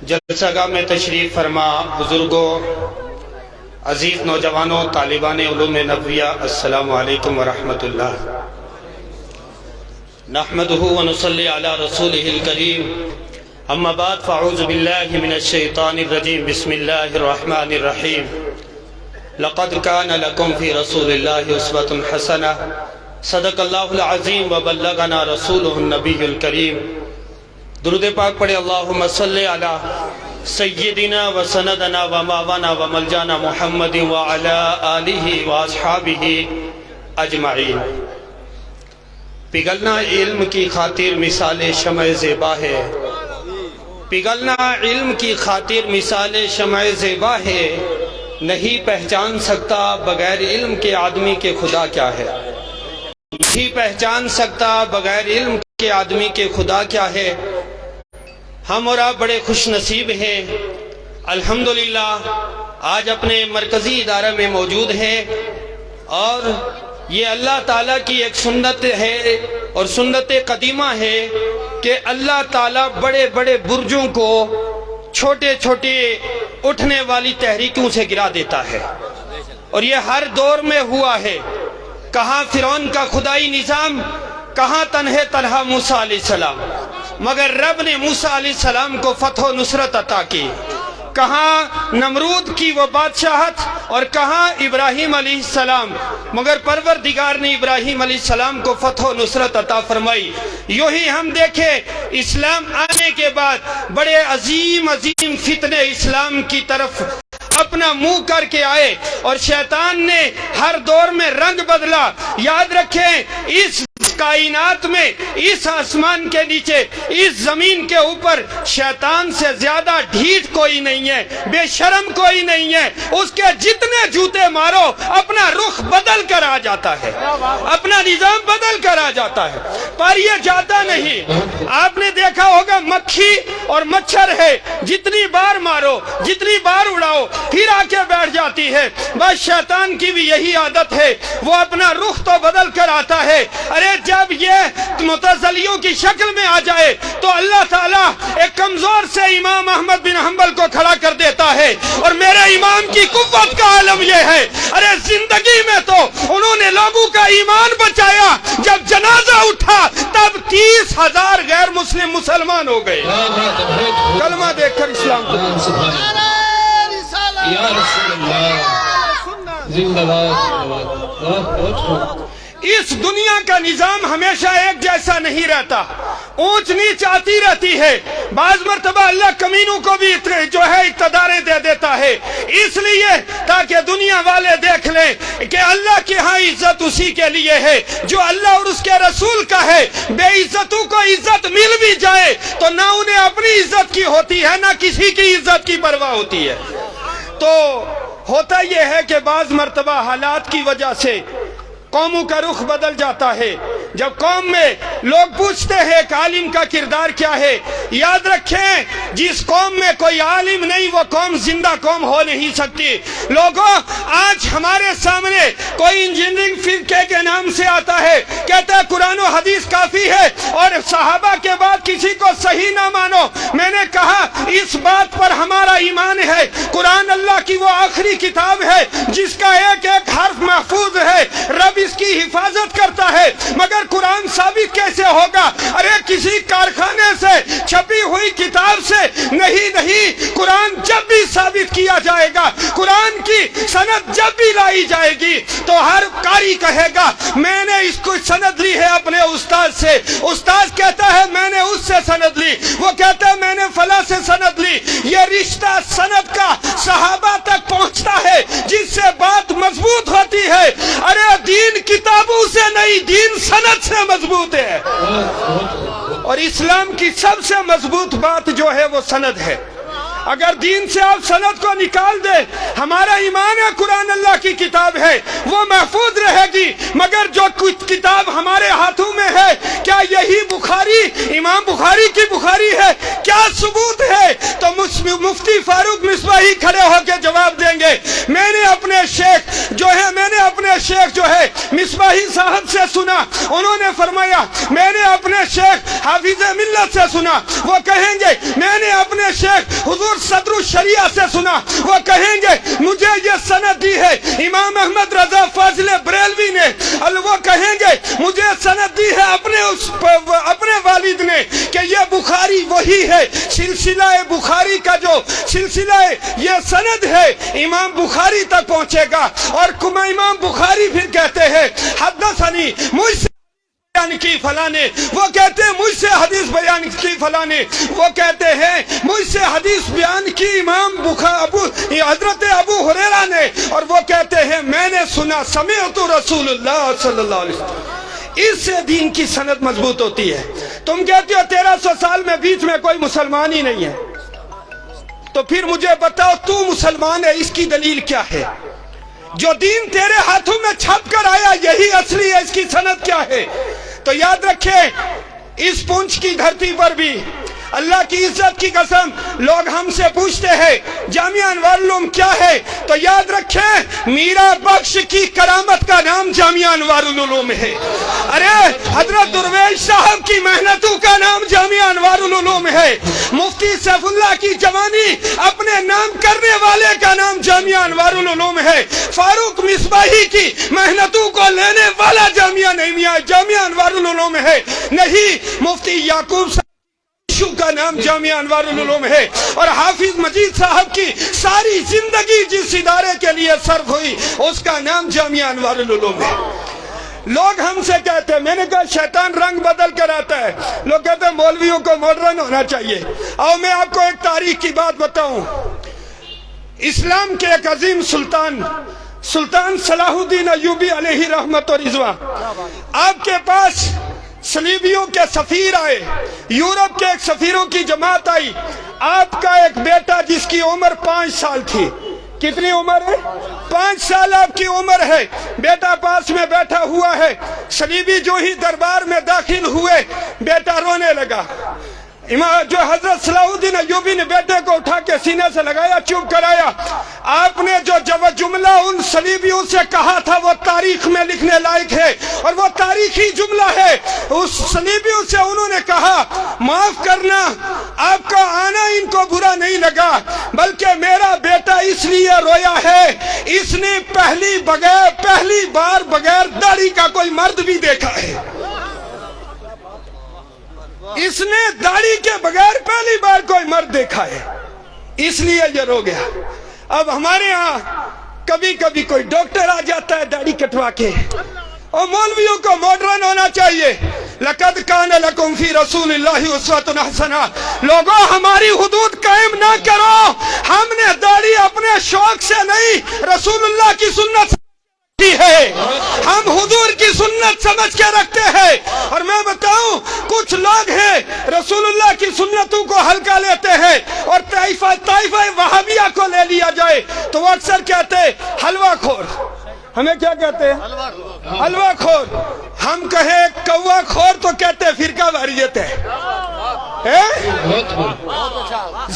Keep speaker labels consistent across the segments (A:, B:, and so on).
A: جلسہ گاہ میں تشریف فرما بزرگوں، عزیز نوجوانوں، طالبان علوم نبویہ، السلام علیکم ورحمۃ اللہ۔ نحمدہ ونصلی علی رسولہ الکریم، اما بعد فاعوذ باللہ من الشیطان الرجیم، بسم اللہ الرحمن الرحیم۔ لقد کان لکم فی رسول اللہ اسوۃ حسنہ، صدق اللہ العظیم وبلغنا رسولہ النبی الکریم۔ درود پاک پڑھے، اللہم صلی علی سیدنا و سندنا و ماوانا و ملجانا محمد وعلی آلہ و اصحابہ اجمعین۔ پگھلنا علم کی خاطر مثال شمع زیبا ہے، پگھلنا علم کی خاطر مثال شمع زیبا ہے، نہیں پہچان سکتا بغیر علم کے آدمی کے خدا کیا ہے، نہیں پہچان سکتا بغیر علم کے آدمی کے خدا کیا ہے۔ ہم اور آپ بڑے خوش نصیب ہیں، الحمدللہ آج اپنے مرکزی ادارہ میں موجود ہیں، اور یہ اللہ تعالیٰ کی ایک سنت ہے اور سنت قدیمہ ہے کہ اللہ تعالیٰ بڑے بڑے برجوں کو چھوٹے چھوٹے اٹھنے والی تحریکوں سے گرا دیتا ہے، اور یہ ہر دور میں ہوا ہے۔ کہاں فرعون کا خدائی نظام، کہاں تنہا موسیٰ علیہ السلام، مگر رب نے موسیٰ علیہ السلام کو فتح و نصرت عطا کی۔ کہاں نمرود کی وہ بادشاہت اور کہاں ابراہیم علیہ السلام، مگر پروردگار نے ابراہیم علیہ السلام کو فتح و نصرت عطا فرمائی۔ یوں ہی ہم دیکھیں اسلام آنے کے بعد بڑے عظیم عظیم فتنے اسلام کی طرف اپنا منہ کر کے آئے، اور شیطان نے ہر دور میں رنگ بدلا۔ یاد رکھیں، اس کائنات میں، اس آسمان کے نیچے، اس زمین کے اوپر شیطان سے زیادہ ڈھیٹ کوئی نہیں ہے، بے شرم کوئی نہیں ہے۔ اس کے جتنے جوتے مارو اپنا رخ بدل کر آ جاتا ہے، اپنا نظام بدل کر آ جاتا ہے، پر یہ جاتا نہیں۔ آپ نے دیکھا ہوگا مکھی اور مچھر ہے، جتنی بار مارو، جتنی بار اڑاؤ، پھر آ کے بیٹھ جاتی ہے۔ بس شیطان کی بھی یہی عادت ہے، وہ اپنا رخ تو بدل کر آتا ہے۔ ارے جب یہ معتزلیوں کی شکل میں آ جائے تو اللہ تعالیٰ ایک کمزور سے امام احمد بن حنبل کو کھڑا کر دیتا ہے، اور میرے امام کی قوت کا عالم یہ ہے، ارے زندگی میں تو انہوں نے لوگوں کا ایمان بچایا، جب جنازہ اٹھا تب 30,000 غیر مسلم مسلمان ہو گئے کلمہ دیکھ کر اسلام کو۔
B: یا رسول اللہ زندہ باد۔
A: اس دنیا کا نظام ہمیشہ ایک جیسا نہیں رہتا، اونچ نیچ آتی رہتی ہے۔ بعض مرتبہ اللہ کمینوں کو بھی جو ہے اقتداریں دے دیتا ہے، اس لیے تاکہ دنیا والے دیکھ لیں کہ اللہ کے ہاں عزت اسی کے لیے ہے جو اللہ اور اس کے رسول کا ہے۔ بے عزتوں کو عزت مل بھی جائے تو نہ انہیں اپنی عزت کی ہوتی ہے، نہ کسی کی عزت کی پرواہ ہوتی ہے۔ تو ہوتا یہ ہے کہ بعض مرتبہ حالات کی وجہ سے قوموں کا رخ بدل جاتا ہے۔ جب قوم میں لوگ پوچھتے ہیں ایک عالم کا کردار کیا ہے، یاد رکھیں جس قوم میں کوئی عالم نہیں وہ قوم زندہ قوم ہو نہیں سکتی۔ لوگوں، آج ہمارے سامنے کوئی انجینئرنگ فرقے کے نام سے آتا ہے، کہتا ہے قرآن و حدیث کافی ہے اور صحابہ کے بعد کسی کو صحیح نہ مانو۔ میں نے کہا اس بات پر ہمارا ایمان ہے، قرآن اللہ کی وہ آخری کتاب ہے جس کا ایک ایک حرف محفوظ ہے، رب اس کی حفاظت کرتا ہے، مگر قرآن ثابت کیسے ہوگا؟ ارے کسی کارخانے سے چھپی ہوئی کتاب سے نہیں، قرآن جب بھی ثابت کیا جائے گا، قرآن کی سند جب بھی لائی جائے گی تو ہر قاری کہے گا میں نے اس کو سند لی ہے اپنے استاد سے۔ استاد کہتا ہے میں نے اس سے سند لی، وہ کہتا ہے میں نے فلاں سے سند لی۔ یہ رشتہ سند کا صحابہ تک پہنچتا ہے جس سے بات مضبوط ہوتی ہے۔ ارے دین کتابوں سے نہیں، دین سند سے مضبوط ہے، اور اسلام کی سب سے مضبوط بات جو ہے وہ سند ہے۔ اگر دین سے آپ سند کو نکال دیں، ہمارا ایمان ہے قرآن اللہ کی کتاب ہے، وہ محفوظ رہے گی، مگر جو کچھ کتاب ہمارے ہاتھوں میں ہے، کیا یہی بخاری امام بخاری کی بخاری ہے؟ کیا ثبوت ہے؟ تو مفتی فاروق مصباحی کھڑے ہو کے جواب دیں گے۔ میں نے اپنے شیخ جو ہے مصباحی صاحب سے سنا، انہوں نے فرمایا میں نے اپنے شیخ حافظ ملت سے سنا، وہ کہیں گے میں نے اپنے شیخ حضور صدر الشریعہ سے سنا، وہ کہیں گے مجھے یہ سند دی ہے امام احمد رضا فاضل بریلوی نے، وہ کہیں گے مجھے سند دی ہے اپنے والد نے کہ یہ بخاری وہی ہے، سلسلہ بخاری کا جو سلسلہ یہ سند ہے امام بخاری تک پہنچے گا۔ اور امام بخاری پھر کہتے ہیں حدثنی، مجھ سے بیان کی فلاں نے، وہ کہتے ہیں مجھ سے حدیث بیان کی فلاں نے، وہ کہتے ہیں مجھ سے حدیث بیان کی امام حضرت ابو ہریرہ نے، اور وہ کہتے ہیں میں نے سنا سمعت رسول اللہ صلی اللہ علیہ وسلم۔ اس سے دین کی سند مضبوط ہوتی ہے۔ تم کہتے ہو 1300 سال میں بیچ میں کوئی مسلمان ہی نہیں ہے، تو پھر مجھے بتاؤ تو مسلمان ہے، اس کی دلیل کیا ہے؟ جو دین تیرے ہاتھوں میں چھپ کر آیا یہی اصلی ہے، اس کی سند کیا ہے؟ تو یاد رکھیں اس پونچھ کی دھرتی پر بھی اللہ کی عزت کی قسم لوگ ہم سے پوچھتے ہیں جامعہ انوار العلوم کیا ہے، تو یاد رکھیں میرا بخش کی کرامت کا نام جامعہ انوار العلوم ہے۔ ارے حضرت درویش صاحب کی محنتوں کا نام جامعہ انوار العلوم ہے۔ مفتی سیف اللہ کی جوانی اپنے نام کرنے والے کا نام جامعہ انوار العلوم ہے۔ فاروق مصباحی کی محنتوں کو لینے والا جامعہ انوار العلوم ہے، نہیں مفتی یعقوب کا نام جامعہ انوار العلوم ہے۔ اور حافظ مجید صاحب کی ساری زندگی جس ادارے کے لیے صرف ہوئی اس کا نام جامعہ انوار العلوم ہے۔ لوگ ہم سے کہتے ہیں، میں نے کہا شیطان رنگ بدل کر آتا ہے، لوگ کہتے ہیں مولویوں کو ماڈرن ہونا چاہیے۔ اور میں آپ کو ایک تاریخ کی بات بتاؤں، اسلام کے ایک عظیم سلطان صلاح الدین ایوبی علیہ رحمت و رضوان، آپ کے پاس صلیبیوں کے سفیر آئے، یورپ کے ایک سفیروں کی جماعت آئی، آپ کا ایک بیٹا جس کی عمر 5 سال تھی، کتنی عمر ہے؟ 5 سال آپ کی عمر ہے، بیٹا پاس میں بیٹھا ہوا ہے۔ صلیبی جو ہی دربار میں داخل ہوئے بیٹا رونے لگا، جو حضرت صلاح الدین ایوبی نے بیٹے کو اٹھا کے سینے سے لگایا، چپ کرایا۔ آپ نے جو جملہ ان صلیبیوں سے کہا تھا وہ تاریخ میں لکھنے لائق ہے، اور وہ تاریخی جملہ ہے۔ اس صلیبیوں سے انہوں نے کہا معاف کرنا، آپ کا آنا ان کو برا نہیں لگا، بلکہ میرا بیٹا اس لیے رویا ہے اس نے پہلی بار بغیر داڑھی کا کوئی مرد بھی دیکھا ہے، اس نے داڑھی کے بغیر پہلی بار کوئی مرد دیکھا ہے، اس لیے یہ رو گیا۔ اب ہمارے ہاں کبھی کبھی کوئی ڈاکٹر آ جاتا ہے داڑھی کٹوا کے، اور مولویوں کو ماڈرن ہونا چاہیے۔ لقد کان لکم فی رسول اللہ اسوۃ حسنہ، لوگوں ہماری حدود قائم نہ کرو، ہم نے داڑھی اپنے شوق سے نہیں رسول اللہ کی سنت ہے، ہم حضور کی سنت سمجھ کے رکھتے ہیں۔ اور میں بتاؤں کچھ لوگ ہیں رسول اللہ کی سنتوں کو ہلکا لیتے ہیں، اور طائفہ وہابیہ کو لے لیا جائے تو وہ اکثر کہتے ہیں حلوہ خور، ہمیں کیا کہتے ہیں؟ حلوہ خور۔ ہم کہیں کوا خور تو کہتے ہیں فرقہ واریت ہے۔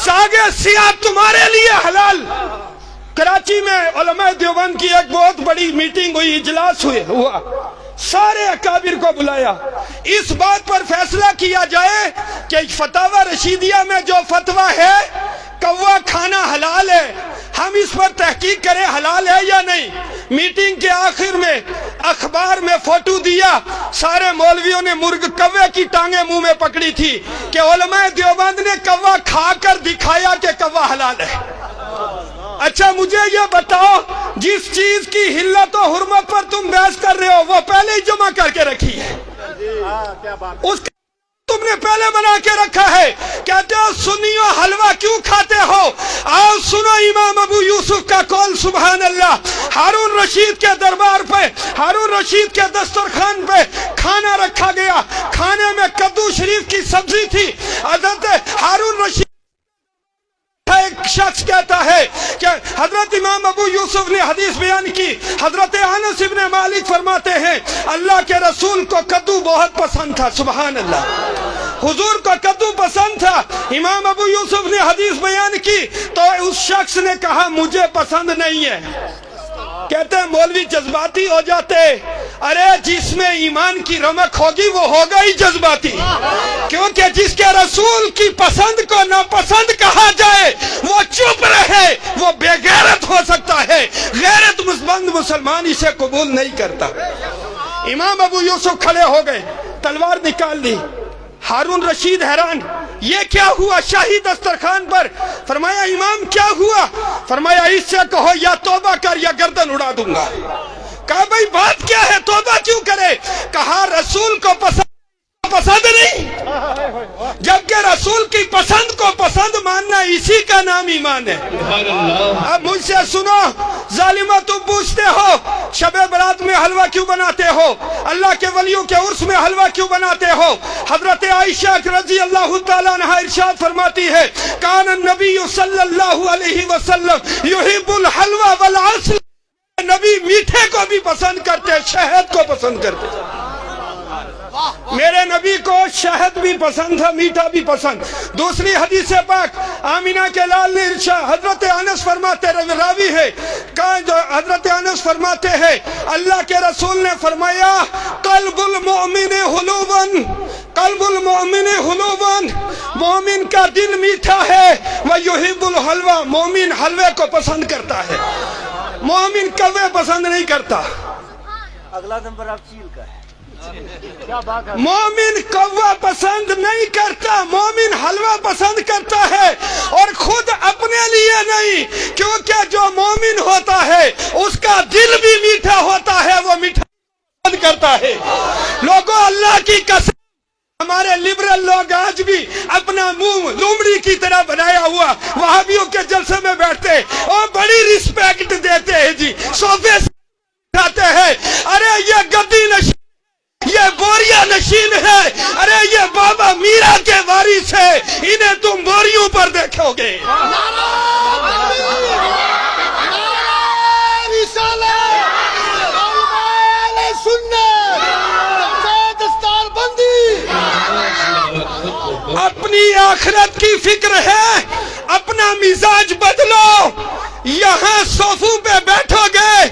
A: ساگے سیاہ تمہارے لیے حلال۔ کراچی میں علماء دیوبند کی ایک بہت بڑی میٹنگ ہوئی، اجلاس ہوا، سارے اکابر کو بلایا، اس بات پر فیصلہ کیا جائے کہ فتاوی رشیدیہ میں جو فتویٰ ہے کوا کھانا حلال ہے، ہم اس پر تحقیق کریں حلال ہے یا نہیں۔ میٹنگ کے آخر میں اخبار میں فوٹو دیا، سارے مولویوں نے کوے کی ٹانگیں منہ میں پکڑی تھی کہ علماء دیوبند نے کوا کھا کر دکھایا کہ کوا حلال ہے۔ اچھا مجھے یہ بتاؤ جس چیز کی حلت و حرمت پر تم بحث کر رہے ہو وہ پہلے ہی جمع کر کے رکھی ہے، اس تم نے پہلے بنا کے رکھا ہے۔ کہتے ہو سنیو حلوہ کیوں کھاتے ہو؟ آؤ سنو امام ابو یوسف کا قول، سبحان اللہ۔ ہارون رشید کے دربار پہ، ہارون رشید کے دسترخوان پہ کھانا رکھا گیا، کھانے میں کدو شریف کی سبزی تھی۔ حضرت ہارون رشید ایک شخص کہتا ہے کہ حضرت امام ابو یوسف نے حدیث بیان کی، حضرت انس ابن مالک فرماتے ہیں اللہ کے رسول کو کدو بہت پسند تھا، سبحان اللہ، حضور کو کدو پسند تھا۔ امام ابو یوسف نے حدیث بیان کی تو اس شخص نے کہا مجھے پسند نہیں ہے۔ کہتے ہیں مولوی جذباتی ہو جاتے، ارے جس میں ایمان کی رمق ہوگی وہ ہوگا ہی جذباتی، کیونکہ جس کے رسول کی پسند کو ناپسند کہا جائے وہ چپ رہے وہ بے غیرت ہو سکتا ہے، غیرت مند مسلمان اسے قبول نہیں کرتا۔ امام ابو یوسف کھڑے ہو گئے، تلوار نکال لی، ہارون رشید حیران، یہ کیا ہوا شاہی دسترخوان پر؟ فرمایا امام کیا ہوا؟ فرمایا اس سے کہو یا توبہ کر یا گردن اڑا دوں گا۔ کہا بھئی بات کیا ہے، توبہ کیوں کرے؟ کہا رسول کو پسند نہیں، جبکہ رسول کی پسند کو پسند ماننا اسی کا نام ایمان ہے۔ اب مجھ سے سنو ظالمہ، تم پوچھتے ہو شب برات میں حلوہ کیوں بناتے ہو، اللہ کے ولیوں کے عرس میں حلوہ کیوں بناتے ہو؟ حضرت عائشہ رضی اللہ تعالیٰ عنہا ارشاد فرماتی ہے کان النبی صلی اللہ علیہ وسلم یحب الحلوہ والعسل، نبی میٹھے کو بھی پسند کرتے، شہد کو پسند کرتے۔ میرے نبی کو شہد بھی پسند تھا، میٹھا بھی پسند۔ دوسری حدیث پاک آمینہ کے لال نے ارشاد، حضرت انس فرماتے راوی ہے، حضرت انس فرماتے ہیں اللہ کے رسول نے فرمایا قلب المؤمن حلوون، قلب المؤمن حلوون، مومن کا دل میٹھا ہے، وَيُحِبُّ الْحَلْوَى، مومن حلوے کو پسند کرتا ہے، مومن کوے پسند نہیں کرتا۔
C: اگلا نمبر آپ چیل کا ہے،
A: مومن کوا پسند نہیں کرتا، مومن حلوہ پسند کرتا ہے، اور خود اپنے لیے نہیں، کیونکہ جو مومن ہوتا ہے اس کا دل بھی میٹھا ہوتا ہے، وہ میٹھا پسند کرتا ہے۔ لوگوں اللہ کی قسم، ہمارے لبرل لوگ آج بھی اپنا منہ لومڑی کی طرح بنایا ہوا وہابیوں کے جلسے میں بیٹھتے اور بڑی رسپیکٹ دیتے ہیں جی، صوفے سے اٹھاتے ہیں، ارے یہ گدی نشین، یہ بوریا نشین ہے، ارے یہ بابا میرا کے وارث ہے، انہیں تم بوریوں پر دیکھو گے۔ اپنی آخرت کی فکر ہے، اپنا مزاج بدلو، یہاں صوفوں پہ بیٹھو گے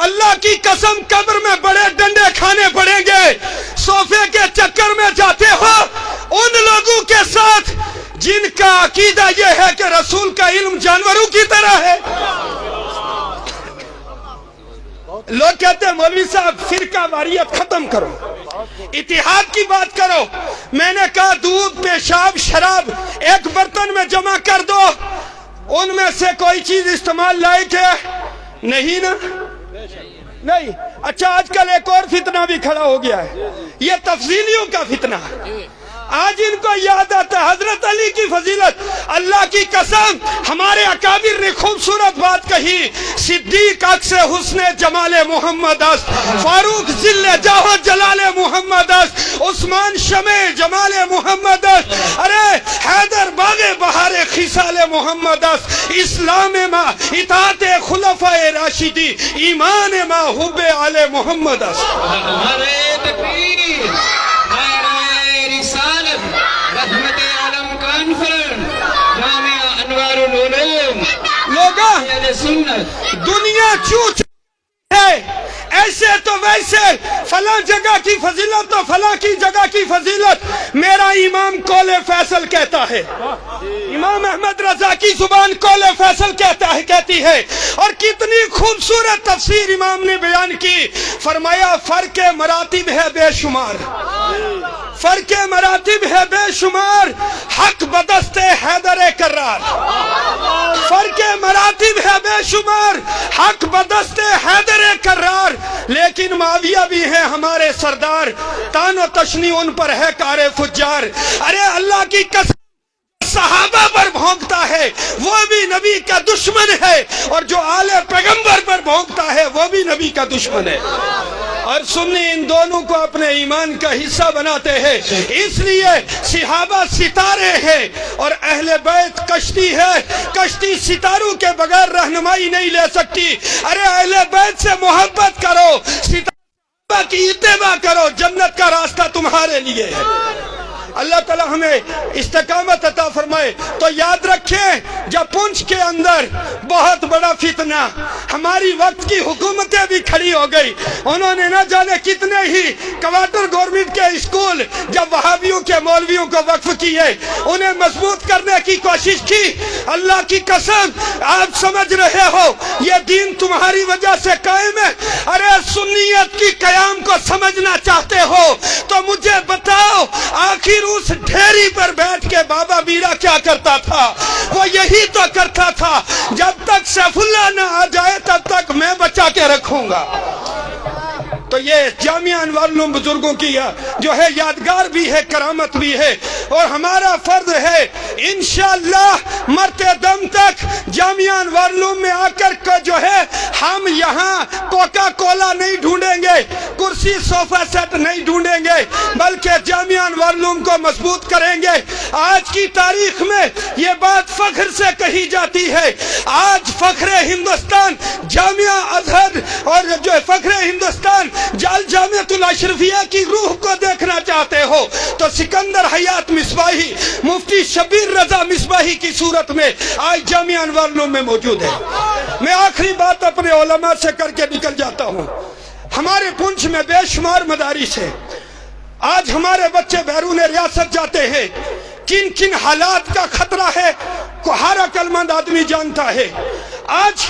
A: اللہ کی قسم قبر میں بڑے ڈنڈے کھانے پڑیں گے۔ صوفے کے چکر میں جاتے ہو ان لوگوں کے ساتھ جن کا عقیدہ یہ ہے کہ رسول کا علم جانوروں کی طرح ہے۔ لوگ کہتے ہیں مولوی صاحب فرقہ واریت ختم کرو، اتحاد کی بات کرو۔ میں نے کہا دودھ، پیشاب، شراب ایک برتن میں جمع کر دو، ان میں سے کوئی چیز استعمال لائق ہے؟ نہیں نا، نہیں۔ اچھا آج کل ایک اور فتنہ بھی کھڑا ہو گیا ہے، یہ تفضیلیوں کا فتنہ۔ آج ان کو یاد آتا ہے حضرت علی کی فضیلت، اللہ کی قسم ہمارے اکابر نے خوبصورت بات کہی، صدیق عکس حسن جمال محمد است، فاروق ذل جاہ جلال محمد است، عثمان شمع جمال محمد است، ارے حیدر باغ بہار خصال محمد است، اسلام ما اطاعت خلفاء راشدی، ایمان ما حب آل محمد است۔
B: نعرہ تکبیر، نعرہ رسالت، رحمت عالم کانفرنس، جامعہ انوار العلوم،
A: لوگا
B: اہل سنت۔
A: دنیا چوچ ہے، ایسے تو ویسے، فلاں جگہ کی فضیلت تو فلاں کی جگہ کی فضیلت، میرا امام قول فیصل کہتا ہے، امام احمد رضا کی زبان قول فیصل کہتی ہے، اور کتنی خوبصورت تفسیر امام نے بیان کی، فرمایا فرق مراتب ہے بے شمار، فرق مراتب ہے بے شمار، حق بدست حیدر کرار، فرق مراتب ہے بے شمار، حق بدست حیدر کرار، لیکن معاویہ بھی ہیں ہمارے سردار، تان و تشنی ان پر ہے کار فجار۔ ارے اللہ کی قسم صحابہ پر بھونکتا ہے وہ بھی نبی کا دشمن ہے، اور جو آل پیغمبر پر بھونکتا ہے وہ بھی نبی کا دشمن ہے۔ اور سنی ان دونوں کو اپنے ایمان کا حصہ بناتے ہیں، اس لیے صحابہ ستارے ہیں اور اہل بیت کشتی ہے، کشتی ستاروں کے بغیر رہنمائی نہیں لے سکتی۔ ارے اہل بیت سے محبت کرو، ستارہ کی اتباع کرو، جنت کا راستہ تمہارے لیے ہے۔ اللہ تعالیٰ ہمیں استقامت عطا فرمائے۔ تو یاد رکھیں جب پونچھ کے اندر بہت بڑا فتنہ، ہماری وقت کی حکومتیں بھی کھڑی ہو گئی، انہوں نے نہ جانے کتنے ہی کوارٹر گورنمنٹ کے اسکول جب وہابیوں کے مولویوں کو وقف کیے، انہیں مضبوط کرنے کی کوشش کی۔ اللہ کی قسم آپ سمجھ رہے ہو یہ دین تمہاری وجہ سے قائم ہے۔ ارے سنیت کی قیام کو سمجھنا چاہتے ہو تو مجھے بتاؤ آخر اس ڈھیری پر بیٹھ کے بابا میرا کیا کرتا تھا؟ وہ یہی تو کرتا تھا جب تک سیف اللہ نہ آ جائے تب تک میں بچا کے رکھوں گا۔ تو یہ جامعہ انوار العلوم بزرگوں کی جو ہے یادگار بھی ہے، کرامت بھی ہے، اور ہمارا فرض ہے انشاءاللہ مرتے دم تک جامعہ انوار العلوم میں آ کر جو ہے ہم یہاں کوکا کولا نہیں ڈھونڈیں گے، کرسی صوفہ سیٹ نہیں ڈھونڈیں گے، بلکہ جامعہ انوار العلوم کو مضبوط کریں گے۔ آج کی تاریخ میں یہ بات فخر سے کہی جاتی ہے، آج فخر ہندوستان جامعہ ازہر اور جو فخر ہندوستان جامعۃ الاشرفیہ کی روح کو دیکھنا چاہتے ہو تو سکندر حیات مصباحی، مفتی شبیر رضا مصباحی کی صورت میں آج جامعہ انوار العلوم میں موجود ہے۔ میں آخری بات اپنے علماء سے کر کے نکل جاتا ہوں۔ ہمارے پونچھ میں بے شمار مدارس ہیں، آج ہمارے بچے بیرون ریاست جاتے ہیں، کن کن حالات کا خطرہ ہے ہر عقل مند آدمی جانتا ہے۔ آج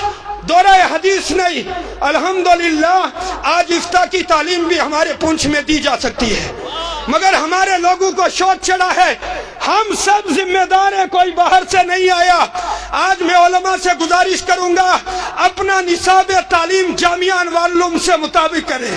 A: دورہ حدیث نہیں، الحمدللہ آج افتاء کی تعلیم بھی ہمارے پونچھ میں دی جا سکتی ہے، مگر ہمارے لوگوں کو شوق چڑھا ہے، ہم سب ذمہ دار ہیں، کوئی باہر سے نہیں آیا۔ آج میں علماء سے گزارش کروں گا اپنا نصاب تعلیم جامعہ انوار العلوم سے مطابق کریں۔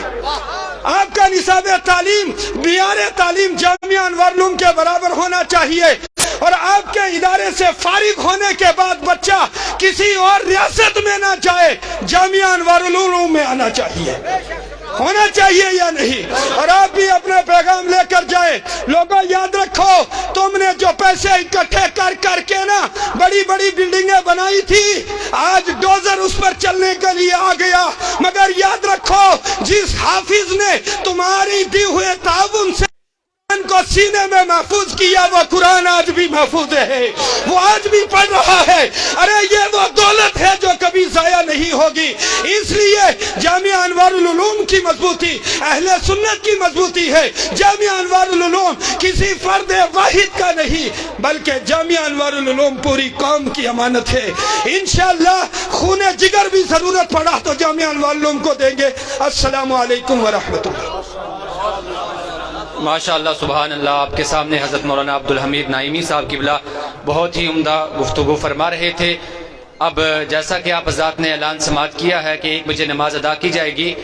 A: آپ کا نصاب تعلیم معیار تعلیم جامعہ انوار العلوم کے برابر ہونا چاہیے، اور آپ کے ادارے سے فارغ ہونے کے بعد بچہ کسی اور ریاست میں نہ جائے، جامعہ انوار العلوم میں آنا چاہیے، ہونا چاہیے یا نہیں؟ اور آپ بھی اپنا پیغام لے کر جائیں۔ لوگوں یاد رکھو تم نے جو پیسے اکٹھے کر کے نا بڑی بڑی بلڈنگیں بنائی تھی، آج ڈوزر اس پر چلنے کے لیے آ گیا، مگر یاد رکھو جس حافظ نے تمہاری دی ہوئے تعاون سے قرآن کو سینے میں محفوظ کیا، وہ قرآن آج بھی محفوظ ہے، وہ آج بھی پڑھ رہا ہے۔ ارے یہ وہ دولت ہے جو کبھی ضائع نہیں ہوگی۔ اس لیے جامعہ انوار العلوم کی مضبوطی اہل سنت کی مضبوطی ہے۔ جامعہ انوار العلوم کسی فرد واحد کا نہیں، بلکہ جامعہ انوار العلوم پوری قوم کی امانت ہے۔ انشاءاللہ خون جگر بھی ضرورت پڑا تو جامعہ انوار العلوم کو دیں گے۔ السلام علیکم ورحمۃ اللہ۔
D: ماشاءاللہ سبحان اللہ۔ آپ کے سامنے حضرت مولانا عبدالحمید نائمی صاحب قبلہ بہت ہی عمدہ گفتگو فرما رہے تھے۔ اب جیسا کہ آپ حضرات نے اعلان سماعت کیا ہے کہ 1 بجے نماز ادا کی جائے گی،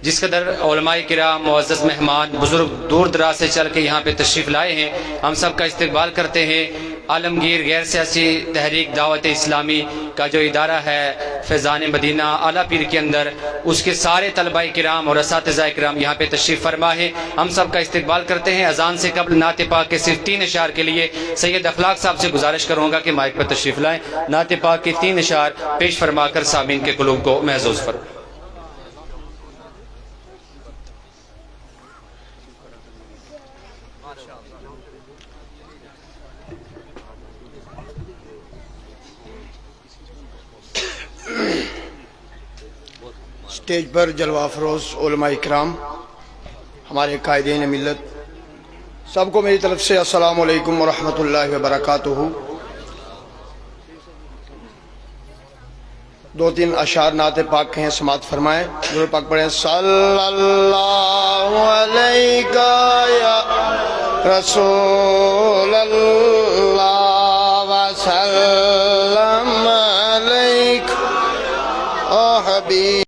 D: جس قدر علماء کرام، معزز مہمان، بزرگ دور دراز سے چل کے یہاں پہ تشریف لائے ہیں، ہم سب کا استقبال کرتے ہیں۔ عالمگیر غیر سیاسی تحریک دعوت اسلامی کا جو ادارہ ہے فیضان مدینہ اعلیٰ پیر کے اندر، اس کے سارے طلباء کرام اور اساتذہ کرام یہاں پہ تشریف فرما ہے، ہم سب کا استقبال کرتے ہیں۔ اذان سے قبل نعت پاک کے صرف 3 اشعار کے لیے سید اخلاق صاحب سے گزارش کروں گا کہ مائک پر تشریف لائیں، نعت پاک کے 3 اشعار پیش فرما کر سامعین کے قلوب کو محظوظ فرمائیں۔
E: اسٹیج پر جلوہ افروز علماء اکرام، ہمارے قائدین ملت، سب کو میری طرف سے السلام علیکم ورحمۃ اللہ وبرکاتہ۔ 2-3 اشعار نعت پاک ہیں، سماعت فرمائیں، ضرور پاک پڑھیں۔ صلی اللہ علیہ یا رسول اللہ وسلم علیک او حبیب